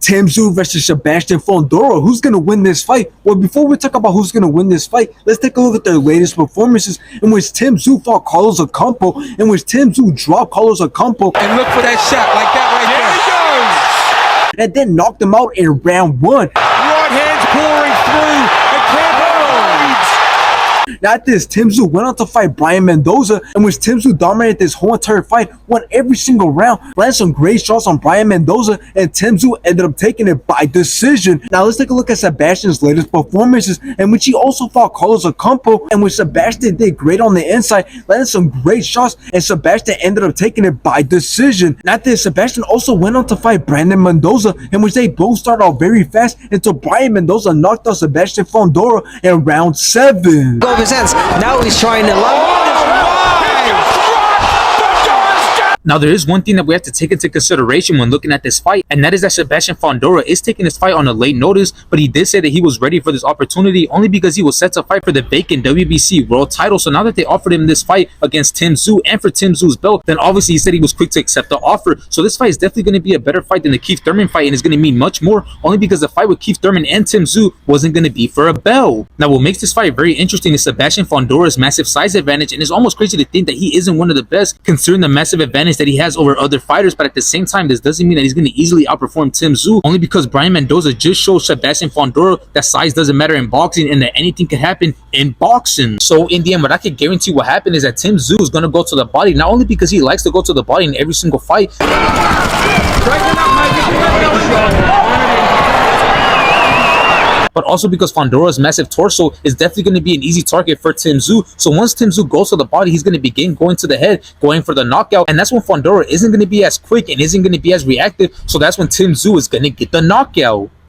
Tszyu versus Sebastian Fundora. Who's going to win this fight? Well, before we talk about who's going to win this fight, let's take a look at their latest performances in which Tszyu fought Carlos Ocampo, in which Tszyu dropped Carlos Ocampo. And look for that shot like that right there. And then knocked him out in round 1. Right hands pouring through. Now at this, Tszyu went on to fight Brian Mendoza, in which Tszyu dominated this whole entire fight, won every single round, landed some great shots on Brian Mendoza, and Tszyu ended up taking it by decision. Now let's take a look at Sebastian's latest performances, in which he also fought Carlos Ocampo, in which Sebastian did great on the inside, landed some great shots, and Sebastian ended up taking it by decision. Now at this, Sebastian also went on to fight Brandon Mendoza, in which they both started out very fast until Brian Mendoza knocked out Sebastian Fundora in round 7. Now he's trying to Now, there is one thing that we have to take into consideration when looking at this fight, and that is that Sebastian Fundora is taking this fight on a late notice, but he did say that he was ready for this opportunity only because he was set to fight for the vacant WBC world title. So now that they offered him this fight against Tszyu and for Tszyu's belt, then obviously he said he was quick to accept the offer. So this fight is definitely going to be a better fight than the Keith Thurman fight, and is going to mean much more only because the fight with Keith Thurman and Tszyu wasn't going to be for a belt. Now, what makes this fight very interesting is Sebastian Fundora's massive size advantage, and it's almost crazy to think that he isn't one of the best considering the massive advantage that he has over other fighters. But at the same time, this doesn't mean that he's going to easily outperform Tszyu, only because Brian Mendoza just showed Sebastian Fundora that size doesn't matter in boxing and that anything can happen in boxing. So in the end, what I can guarantee what happened is that Tszyu is going to go to the body, not only because he likes to go to the body in every single fight, but also because Fundora's massive torso is definitely going to be an easy target for Tszyu. So once Tszyu goes to the body, he's going to begin going to the head, going for the knockout, and that's when Fundora isn't going to be as quick and isn't going to be as reactive. So that's when Tszyu is going to get the knockout.